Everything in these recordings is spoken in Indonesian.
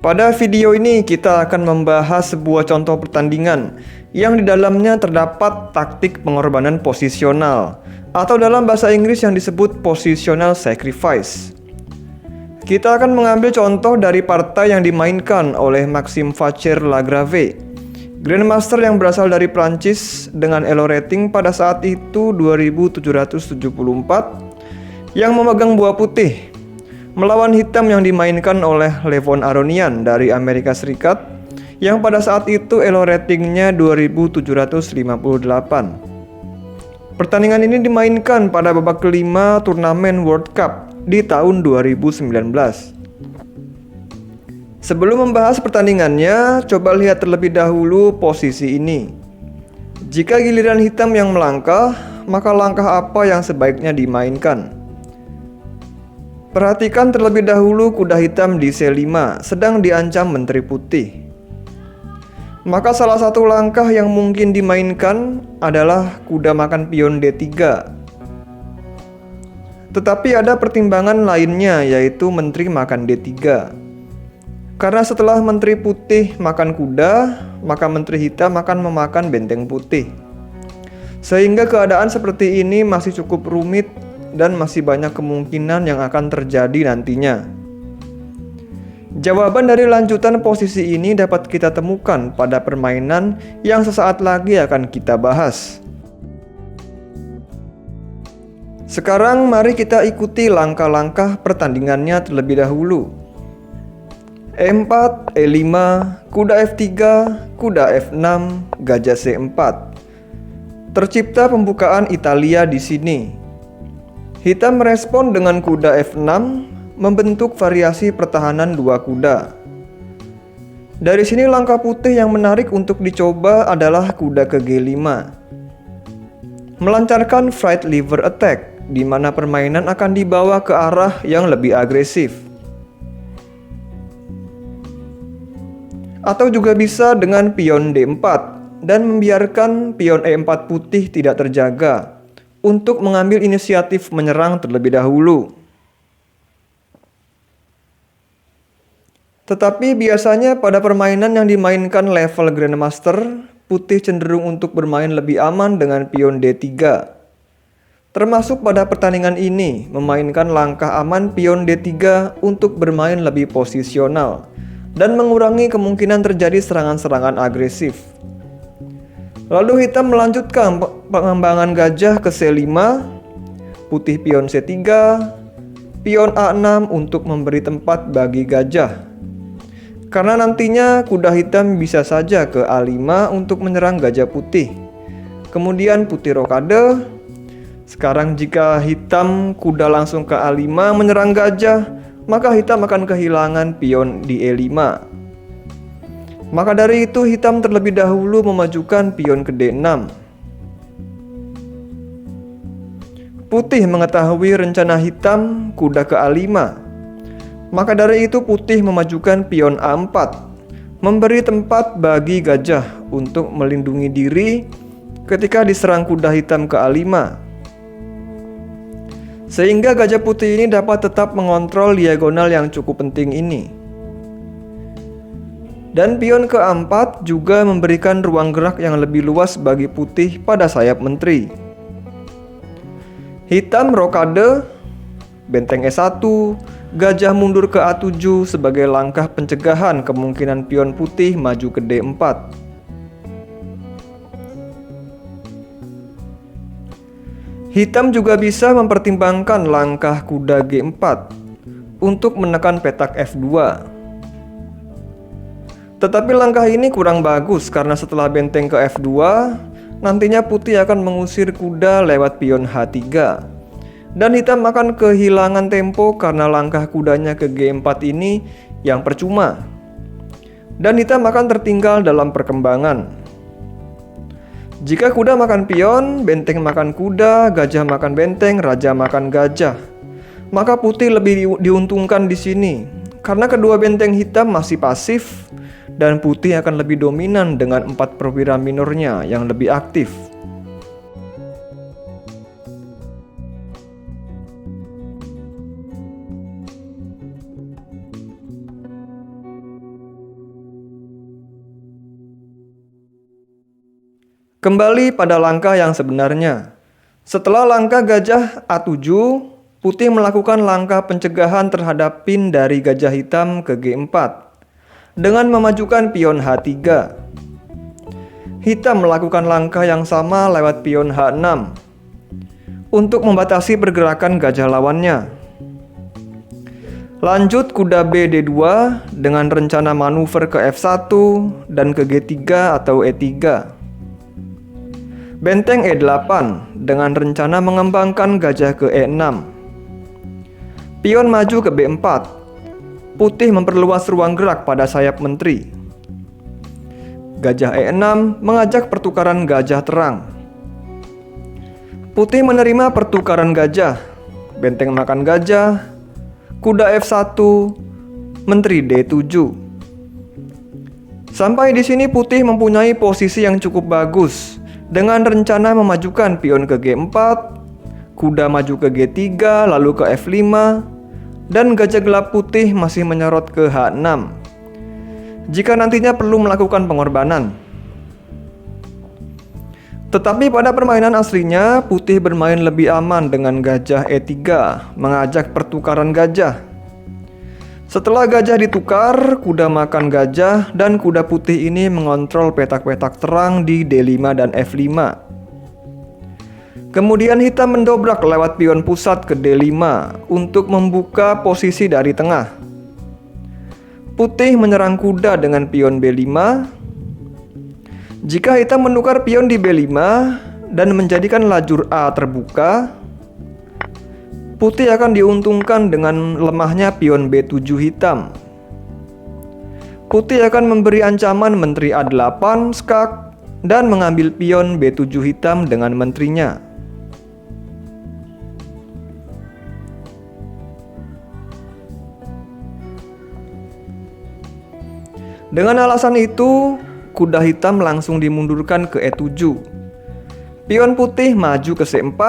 Pada video ini kita akan membahas sebuah contoh pertandingan yang di dalamnya terdapat taktik pengorbanan posisional atau dalam bahasa Inggris yang disebut positional sacrifice. Kita akan mengambil contoh dari partai yang dimainkan oleh Maxime Vachier-Lagrave, Grandmaster yang berasal dari Prancis dengan elo rating pada saat itu 2774 yang memegang buah putih melawan hitam yang dimainkan oleh Levon Aronian dari Amerika Serikat yang pada saat itu elo ratingnya 2758. Pertandingan ini dimainkan pada babak kelima turnamen World Cup di tahun 2019. Sebelum membahas pertandingannya, coba lihat terlebih dahulu posisi ini. Jika giliran hitam yang melangkah, maka langkah apa yang sebaiknya dimainkan? Perhatikan terlebih dahulu kuda hitam di C5 sedang diancam Menteri Putih. Maka salah satu langkah yang mungkin dimainkan adalah kuda makan pion D3. Tetapi ada pertimbangan lainnya, yaitu Menteri makan D3. Karena setelah Menteri Putih makan kuda, maka Menteri Hitam akan memakan benteng putih. Sehingga keadaan seperti ini masih cukup rumit dan masih banyak kemungkinan yang akan terjadi nantinya. Jawaban dari lanjutan posisi ini dapat kita temukan pada permainan yang sesaat lagi akan kita bahas. Sekarang mari kita ikuti langkah-langkah pertandingannya terlebih dahulu. E4, E5, kuda F3, kuda F6, gajah C4. Tercipta pembukaan Italia di sini. Hitam merespon dengan kuda F6, membentuk variasi pertahanan dua kuda. Dari sini langkah putih yang menarik untuk dicoba adalah kuda ke G5. Melancarkan flight lever attack, di mana permainan akan dibawa ke arah yang lebih agresif. Atau juga bisa dengan pion D4 dan membiarkan pion E4 putih tidak terjaga untuk mengambil inisiatif menyerang terlebih dahulu. Tetapi biasanya pada permainan yang dimainkan level Grandmaster, putih cenderung untuk bermain lebih aman dengan pion D3. Termasuk pada pertandingan ini, memainkan langkah aman pion D3 untuk bermain lebih posisional dan mengurangi kemungkinan terjadi serangan-serangan agresif. Lalu hitam melanjutkan pengembangan gajah ke C5, putih pion C3, pion A6 untuk memberi tempat bagi gajah. Karena nantinya kuda hitam bisa saja ke A5 untuk menyerang gajah putih. Kemudian putih rokade. Sekarang jika hitam kuda langsung ke A5 menyerang gajah, maka hitam akan kehilangan pion di E5. Maka dari itu hitam terlebih dahulu memajukan pion ke D6. Putih mengetahui rencana hitam kuda ke A5. Maka dari itu putih memajukan pion A4, memberi tempat bagi gajah untuk melindungi diri ketika diserang kuda hitam ke A5. Sehingga gajah putih ini dapat tetap mengontrol diagonal yang cukup penting ini. Dan pion ke-4 juga memberikan ruang gerak yang lebih luas bagi putih pada sayap menteri. Hitam rokade, benteng E1, gajah mundur ke A7 sebagai langkah pencegahan kemungkinan pion putih maju ke D4. Hitam juga bisa mempertimbangkan langkah kuda G4 untuk menekan petak F2. Tetapi langkah ini kurang bagus karena setelah benteng ke F2, nantinya putih akan mengusir kuda lewat pion H3. Dan hitam akan kehilangan tempo karena langkah kudanya ke G4 ini yang percuma. Dan hitam akan tertinggal dalam perkembangan. Jika kuda makan pion, benteng makan kuda, gajah makan benteng, raja makan gajah, maka putih lebih diuntungkan di sini karena kedua benteng hitam masih pasif dan putih akan lebih dominan dengan 4 perwira minornya yang lebih aktif. Kembali pada langkah yang sebenarnya. Setelah langkah gajah A7, putih melakukan langkah pencegahan terhadap pin dari gajah hitam ke G4 dengan memajukan pion H3. Hitam melakukan langkah yang sama lewat pion H6 untuk membatasi pergerakan gajah lawannya. Lanjut kuda B D2 dengan rencana manuver ke F1 dan ke G3 atau E3. Benteng E8 dengan rencana mengembangkan gajah ke E6. Pion maju ke B4. Putih memperluas ruang gerak pada sayap menteri. Gajah E6 mengajak pertukaran gajah terang. Putih menerima pertukaran gajah. Benteng makan gajah. Kuda F1. Menteri D7. Sampai di sini putih mempunyai posisi yang cukup bagus dengan rencana memajukan pion ke G4, kuda maju ke G3, lalu ke F5, dan gajah gelap putih masih menyorot ke H6 jika nantinya perlu melakukan pengorbanan. Tetapi pada permainan aslinya, putih bermain lebih aman dengan gajah E3, mengajak pertukaran gajah. Setelah gajah ditukar, kuda makan gajah dan kuda putih ini mengontrol petak-petak terang di D5 dan F5. Kemudian hitam mendobrak lewat pion pusat ke D5 untuk membuka posisi dari tengah. Putih menyerang kuda dengan pion B5. Jika hitam menukar pion di B5 dan menjadikan lajur A terbuka, putih akan diuntungkan dengan lemahnya pion B7 hitam. Putih akan memberi ancaman menteri A8 skak dan mengambil pion B7 hitam dengan menterinya. Dengan alasan itu, kuda hitam langsung dimundurkan ke E7. Pion putih maju ke C4.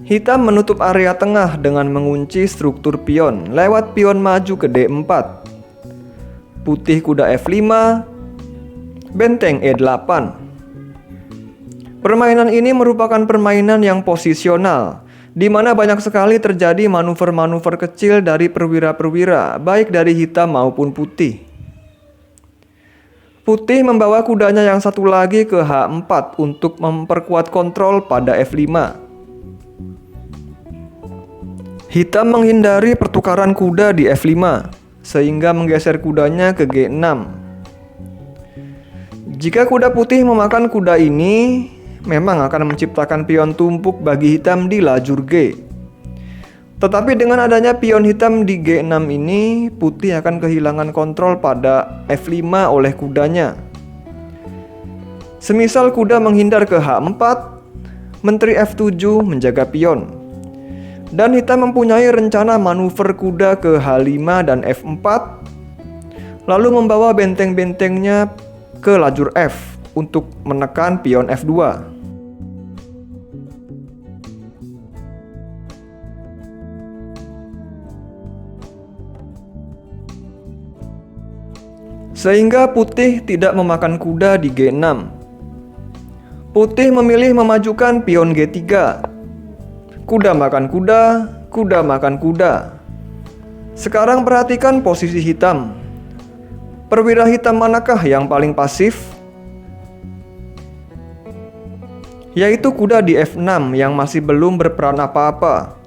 Hitam menutup area tengah dengan mengunci struktur pion lewat pion maju ke D4. Putih kuda F5. Benteng E8. Permainan ini merupakan permainan yang posisional, di mana banyak sekali terjadi manuver-manuver kecil dari perwira-perwira, baik dari hitam maupun putih. Putih membawa kudanya yang satu lagi ke H4 untuk memperkuat kontrol pada F5. Hitam menghindari pertukaran kuda di F5, sehingga menggeser kudanya ke G6. Jika kuda putih memakan kuda ini, memang akan menciptakan pion tumpuk bagi hitam di lajur G. Tetapi dengan adanya pion hitam di G6 ini, putih akan kehilangan kontrol pada F5 oleh kudanya. Semisal kuda menghindar ke H4, menteri F7 menjaga pion. Dan hitam mempunyai rencana manuver kuda ke H5 dan F4, lalu membawa benteng-bentengnya ke lajur F untuk menekan pion F2. Sehingga putih tidak memakan kuda di G6. Putih memilih memajukan pion G3. Kuda makan kuda, kuda makan kuda. Sekarang perhatikan posisi hitam. Perwira hitam manakah yang paling pasif? Yaitu kuda di F6 yang masih belum berperan apa-apa.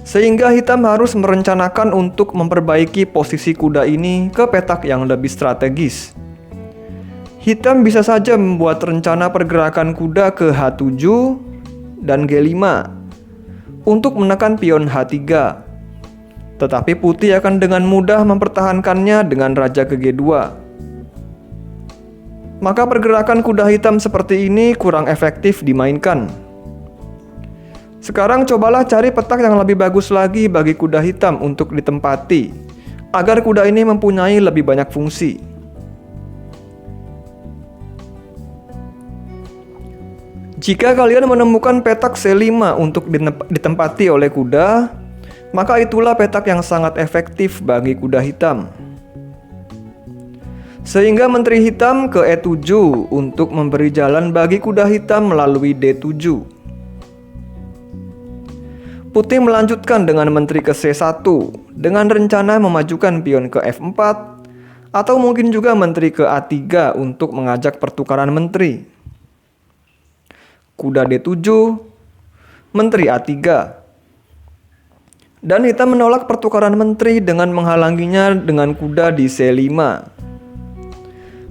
Sehingga hitam harus merencanakan untuk memperbaiki posisi kuda ini ke petak yang lebih strategis. Hitam bisa saja membuat rencana pergerakan kuda ke H7 dan G5 untuk menekan pion H3. Tetapi putih akan dengan mudah mempertahankannya dengan raja ke G2. Maka pergerakan kuda hitam seperti ini kurang efektif dimainkan. Sekarang cobalah cari petak yang lebih bagus lagi bagi kuda hitam untuk ditempati, agar kuda ini mempunyai lebih banyak fungsi. Jika kalian menemukan petak C5 untuk ditempati oleh kuda, maka itulah petak yang sangat efektif bagi kuda hitam. Sehingga menteri hitam ke E7 untuk memberi jalan bagi kuda hitam melalui D7. Putih melanjutkan dengan menteri ke C1 dengan rencana memajukan pion ke F4 atau mungkin juga menteri ke A3 untuk mengajak pertukaran menteri. Kuda D7, menteri A3. Dan hitam menolak pertukaran menteri dengan menghalanginya dengan kuda di C5.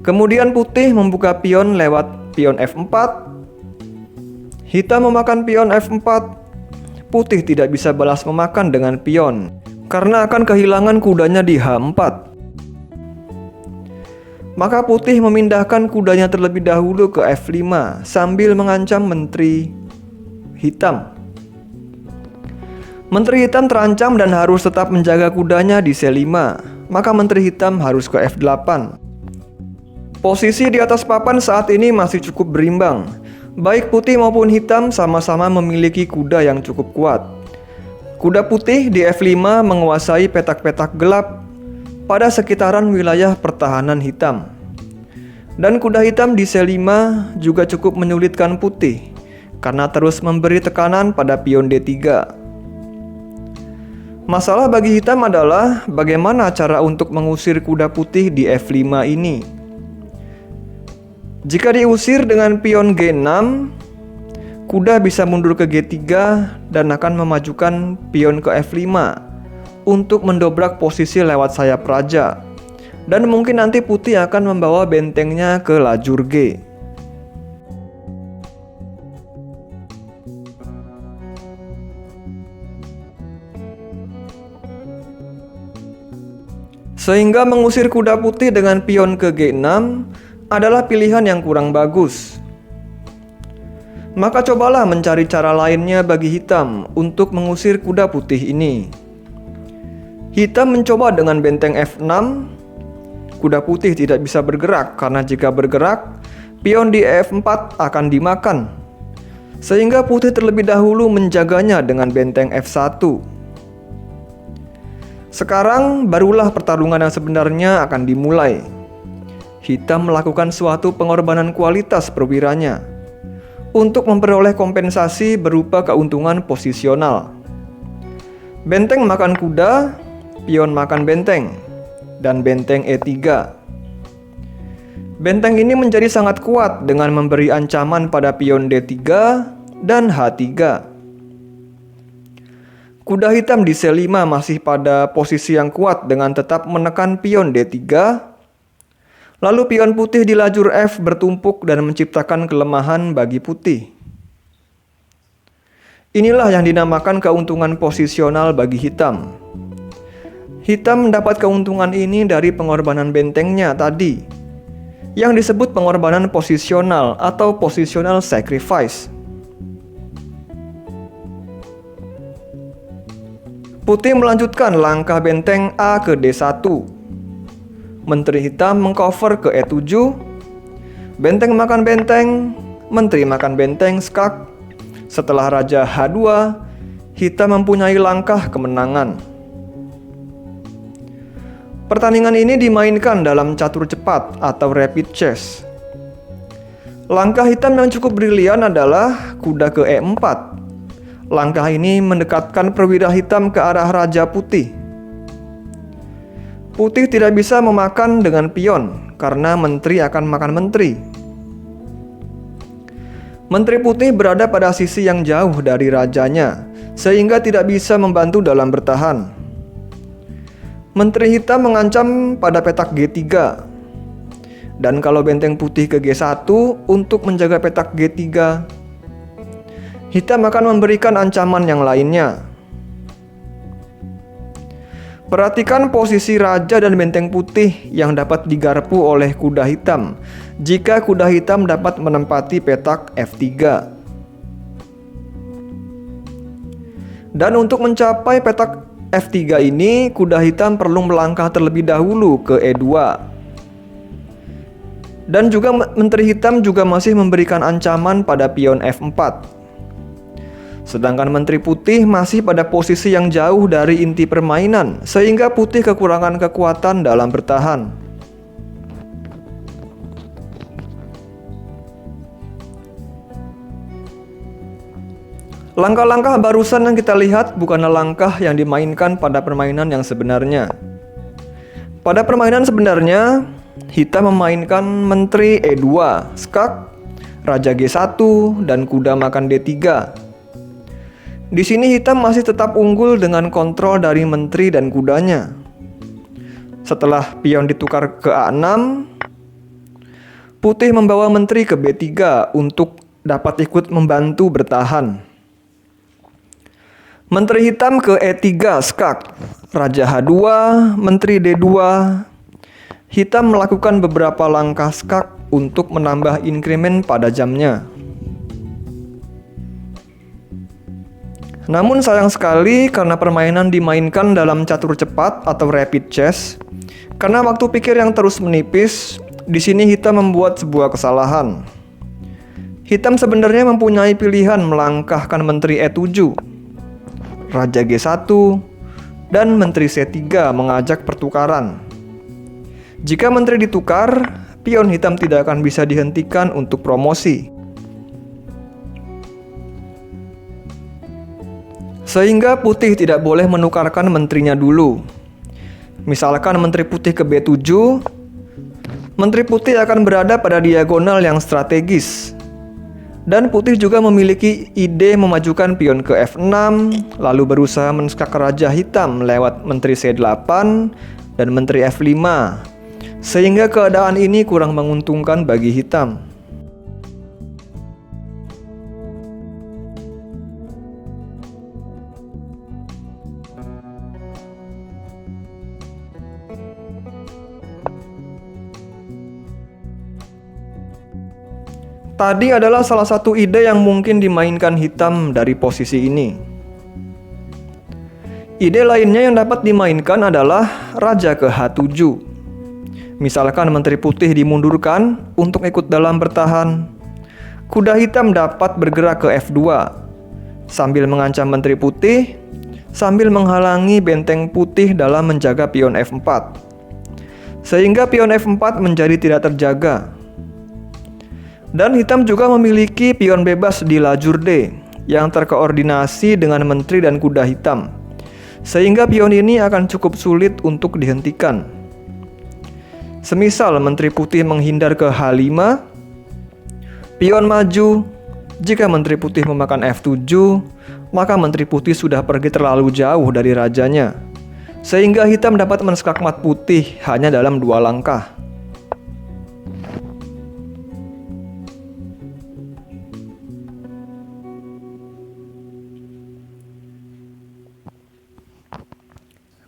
Kemudian putih membuka pion lewat pion F4. Hitam memakan pion F4. Putih tidak bisa balas memakan dengan pion karena akan kehilangan kudanya di H4. Maka putih memindahkan kudanya terlebih dahulu ke F5 sambil mengancam menteri hitam. Menteri hitam terancam dan harus tetap menjaga kudanya di C5, maka menteri hitam harus ke F8. Posisi di atas papan saat ini masih cukup berimbang. Baik putih maupun hitam sama-sama memiliki kuda yang cukup kuat. Kuda putih di F5 menguasai petak-petak gelap pada sekitaran wilayah pertahanan hitam. Dan kuda hitam di C5 juga cukup menyulitkan putih karena terus memberi tekanan pada pion D3. Masalah bagi hitam adalah bagaimana cara untuk mengusir kuda putih di F5 ini. Jika diusir dengan pion G6, kuda bisa mundur ke G3 dan akan memajukan pion ke F5 untuk mendobrak posisi lewat sayap raja. Dan mungkin nanti putih akan membawa bentengnya ke lajur G. Sehingga mengusir kuda putih dengan pion ke G6 adalah pilihan yang kurang bagus. Maka cobalah mencari cara lainnya bagi hitam untuk mengusir kuda putih ini. Hitam mencoba dengan benteng F6. Kuda putih tidak bisa bergerak karena jika bergerak, pion di F4 akan dimakan. Sehingga putih terlebih dahulu menjaganya dengan benteng F1. Sekarang barulah pertarungan yang sebenarnya akan dimulai. Hitam melakukan suatu pengorbanan kualitas perwiranya untuk memperoleh kompensasi berupa keuntungan posisional. Benteng makan kuda, pion makan benteng, dan benteng E3. Benteng ini menjadi sangat kuat dengan memberi ancaman pada pion D3 dan H3. Kuda hitam di C5 masih pada posisi yang kuat dengan tetap menekan pion D3. Lalu pion putih di lajur F bertumpuk dan menciptakan kelemahan bagi putih. Inilah yang dinamakan keuntungan posisional bagi hitam. Hitam mendapat keuntungan ini dari pengorbanan bentengnya tadi, yang disebut pengorbanan posisional atau positional sacrifice. Putih melanjutkan langkah benteng A ke D1. Menteri hitam mengcover ke E7. Benteng makan benteng, menteri makan benteng skak. Setelah raja H2, hitam mempunyai langkah kemenangan. Pertandingan ini dimainkan dalam catur cepat atau rapid chess. Langkah hitam yang cukup brilian adalah kuda ke E4. Langkah ini mendekatkan perwira hitam ke arah raja putih. Putih tidak bisa memakan dengan pion karena menteri akan makan menteri. Menteri putih berada pada sisi yang jauh dari rajanya, sehingga tidak bisa membantu dalam bertahan. Menteri hitam mengancam pada petak G3. Dan kalau benteng putih ke G1 untuk menjaga petak G3, hitam akan memberikan ancaman yang lainnya. Perhatikan posisi raja dan benteng putih yang dapat digarpu oleh kuda hitam jika kuda hitam dapat menempati petak F3. Dan untuk mencapai petak F3 ini, kuda hitam perlu melangkah terlebih dahulu ke E2. Dan juga menteri hitam juga masih memberikan ancaman pada pion F4. Sedangkan menteri putih masih pada posisi yang jauh dari inti permainan, sehingga putih kekurangan kekuatan dalam bertahan. Langkah-langkah barusan yang kita lihat bukanlah langkah yang dimainkan pada permainan yang sebenarnya. Pada permainan sebenarnya, hitam memainkan menteri E2, skak, raja G1, dan kuda makan D3. Di sini hitam masih tetap unggul dengan kontrol dari menteri dan kudanya. Setelah pion ditukar ke A6, putih membawa menteri ke B3 untuk dapat ikut membantu bertahan. Menteri hitam ke E3 skak, raja H2, menteri D2. Hitam melakukan beberapa langkah skak untuk menambah inkremen pada jamnya. Namun sayang sekali karena permainan dimainkan dalam catur cepat atau rapid chess. Karena waktu pikir yang terus menipis, di sini hitam membuat sebuah kesalahan. Hitam sebenarnya mempunyai pilihan melangkahkan menteri E7, raja G1, dan menteri C3 mengajak pertukaran. Jika menteri ditukar, pion hitam tidak akan bisa dihentikan untuk promosi. Sehingga putih tidak boleh menukarkan menterinya dulu. Misalkan menteri putih ke B7, menteri putih akan berada pada diagonal yang strategis. Dan putih juga memiliki ide memajukan pion ke F6, lalu berusaha menskak raja hitam lewat menteri C8 dan menteri F5, sehingga keadaan ini kurang menguntungkan bagi hitam. Tadi adalah salah satu ide yang mungkin dimainkan hitam dari posisi ini. Ide lainnya yang dapat dimainkan adalah raja ke H7. Misalkan menteri putih dimundurkan untuk ikut dalam bertahan. Kuda hitam dapat bergerak ke F2 sambil mengancam menteri putih, sambil menghalangi benteng putih dalam menjaga pion F4. Sehingga pion F4 menjadi tidak terjaga. Dan hitam juga memiliki pion bebas di lajur D yang terkoordinasi dengan menteri dan kuda hitam, sehingga pion ini akan cukup sulit untuk dihentikan. Semisal menteri putih menghindar ke H5, pion maju. Jika menteri putih memakan F7, maka menteri putih sudah pergi terlalu jauh dari rajanya, sehingga hitam dapat menskak mat putih hanya dalam 2 langkah.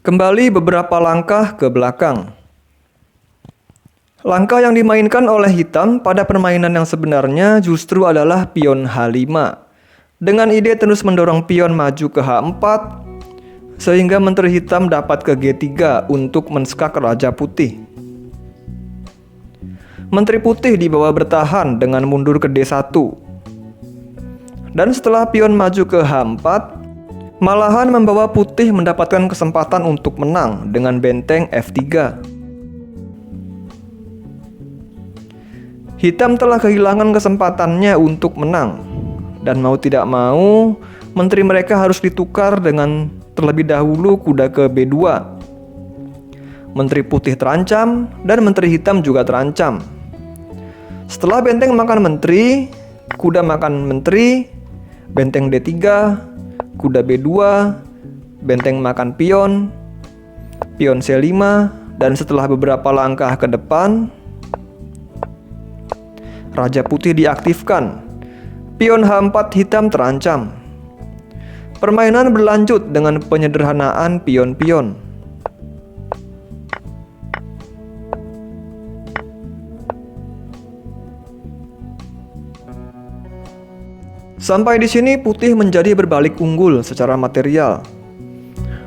Kembali beberapa langkah ke belakang. Langkah yang dimainkan oleh hitam pada permainan yang sebenarnya justru adalah pion H5, dengan ide terus mendorong pion maju ke H4, sehingga menteri hitam dapat ke G3 untuk menskak raja putih. Menteri putih dibawa bertahan dengan mundur ke D1. Dan setelah pion maju ke H4, malahan membawa putih mendapatkan kesempatan untuk menang dengan benteng F3. Hitam telah kehilangan kesempatannya untuk menang, dan mau tidak mau, menteri mereka harus ditukar dengan terlebih dahulu kuda ke B2. Menteri putih terancam, dan menteri hitam juga terancam. Setelah benteng makan menteri, kuda makan menteri, benteng D3, kuda B2, benteng makan pion, pion C5, dan setelah beberapa langkah ke depan, raja putih diaktifkan. Pion H4 hitam terancam. Permainan berlanjut dengan penyederhanaan pion-pion. Sampai di sini putih menjadi berbalik unggul secara material.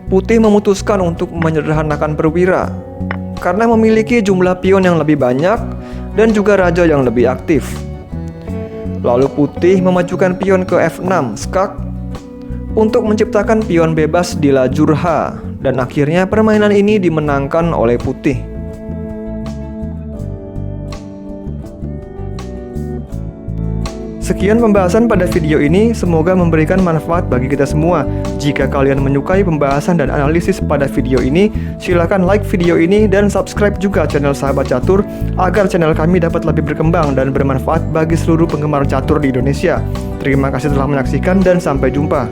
Putih memutuskan untuk menyederhanakan perwira karena memiliki jumlah pion yang lebih banyak dan juga raja yang lebih aktif. Lalu putih memajukan pion ke F6 skak untuk menciptakan pion bebas di lajur H, dan akhirnya permainan ini dimenangkan oleh putih. Sekian pembahasan pada video ini, semoga memberikan manfaat bagi kita semua. Jika kalian menyukai pembahasan dan analisis pada video ini, silakan like video ini dan subscribe juga channel Sahabat Catur agar channel kami dapat lebih berkembang dan bermanfaat bagi seluruh penggemar catur di Indonesia. Terima kasih telah menyaksikan dan sampai jumpa.